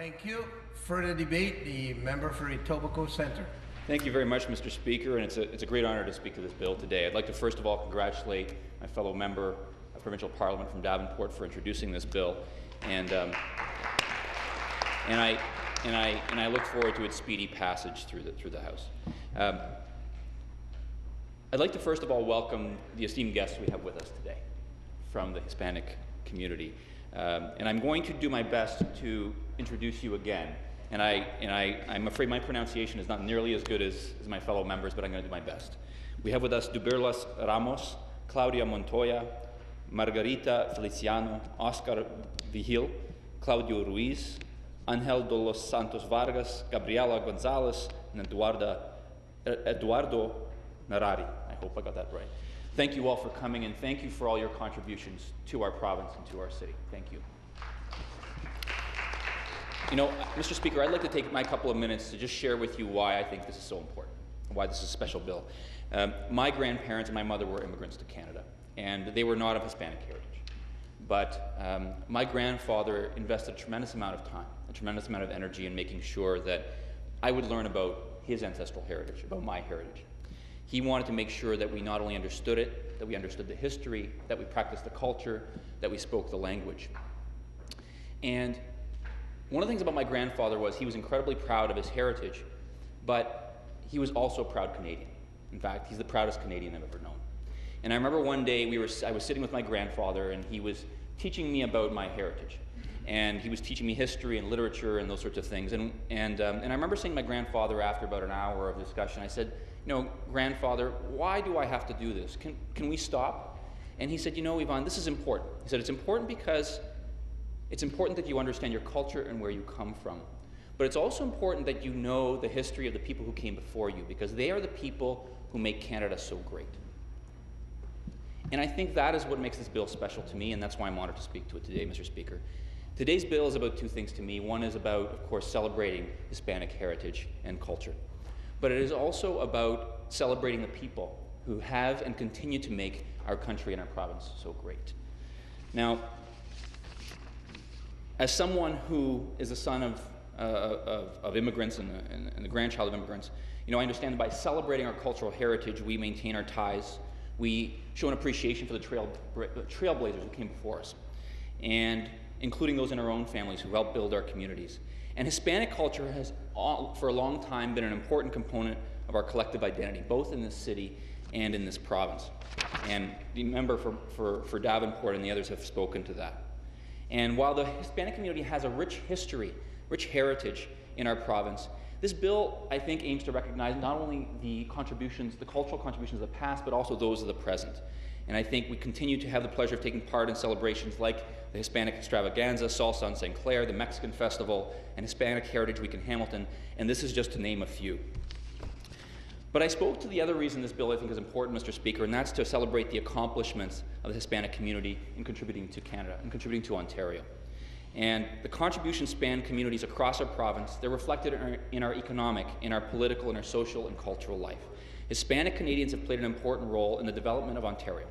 Thank you. For the debate, the member for Etobicoke Centre. Thank you very much, Mr. Speaker, and it's a great honor to speak to this bill today. I'd like to first of all congratulate my fellow member of Provincial Parliament from Davenport for introducing this bill, and I look forward to its speedy passage through the House. I'd like to first of all welcome the esteemed guests we have with us today from the Hispanic community, and I'm going to do my best to introduce you again. And I'm afraid my pronunciation is not nearly as good as my fellow members, but I'm going to do my best. We have with us Duberlas Ramos, Claudia Montoya, Margarita Feliciano, Oscar Vigil, Claudio Ruiz, Angel de los Santos Vargas, Gabriela Gonzalez, and Eduardo Narari. I hope I got that right. Thank you all for coming, and thank you for all your contributions to our province and to our city. Thank you. You know, Mr. Speaker, I'd like to take my couple of minutes to just share with you why I think this is so important, why this is a special bill. My grandparents and my mother were immigrants to Canada, and they were not of Hispanic heritage. But my grandfather invested a tremendous amount of time, a tremendous amount of energy in making sure that I would learn about his ancestral heritage, about my heritage. He wanted to make sure that we not only understood it, that we understood the history, that we practiced the culture, that we spoke the language. And one of the things about my grandfather was he was incredibly proud of his heritage, but he was also a proud Canadian. In fact, he's the proudest Canadian I've ever known. And I remember one day I was sitting with my grandfather, and he was teaching me about my heritage. And he was teaching me history and literature and those sorts of things. And I remember saying to my grandfather after about an hour of discussion, I said, you know, grandfather, why do I have to do this? Can we stop? And he said, you know, Yvan, this is important. He said, it's important because it's important that you understand your culture and where you come from. But it's also important that you know the history of the people who came before you, because they are the people who make Canada so great. And I think that is what makes this bill special to me, and that's why I'm honored to speak to it today, Mr. Speaker. Today's bill is about two things to me. One is about, of course, celebrating Hispanic heritage and culture. But it is also about celebrating the people who have and continue to make our country and our province so great. Now, as someone who is the son of immigrants and the grandchild of immigrants, you know, I understand that by celebrating our cultural heritage, we maintain our ties. We show an appreciation for the trailblazers who came before us, and including those in our own families who helped build our communities. And Hispanic culture has, for a long time, been an important component of our collective identity, both in this city and in this province. And the member for Davenport and the others have spoken to that. And while the Hispanic community has a rich history, rich heritage in our province, this bill, I think, aims to recognize not only the contributions, the cultural contributions of the past, but also those of the present. And I think we continue to have the pleasure of taking part in celebrations like the Hispanic Extravaganza, Salsa on St. Clair, the Mexican Festival, and Hispanic Heritage Week in Hamilton, and this is just to name a few. But I spoke to the other reason this bill I think is important, Mr. Speaker, and that's to celebrate the accomplishments of the Hispanic community in contributing to Canada, and contributing to Ontario. And the contributions span communities across our province. They're reflected in our economic, in our political, in our social and cultural life. Hispanic Canadians have played an important role in the development of Ontario,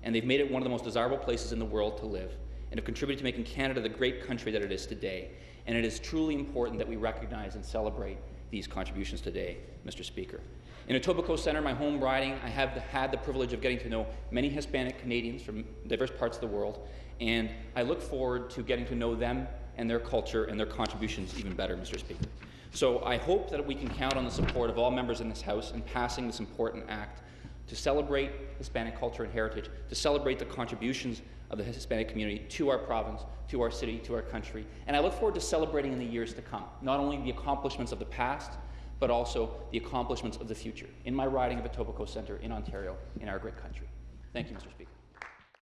and they've made it one of the most desirable places in the world to live, and have contributed to making Canada the great country that it is today. And it is truly important that we recognize and celebrate these contributions today, Mr. Speaker. In Etobicoke Centre, my home riding, I have had the privilege of getting to know many Hispanic Canadians from diverse parts of the world, and I look forward to getting to know them and their culture and their contributions even better, Mr. Speaker. So I hope that we can count on the support of all members in this House in passing this important act to celebrate Hispanic culture and heritage, to celebrate the contributions of the Hispanic community to our province, to our city, to our country. And I look forward to celebrating in the years to come, not only the accomplishments of the past, but also the accomplishments of the future in my riding of Etobicoke Centre in Ontario, in our great country. Thank you, Mr. Speaker.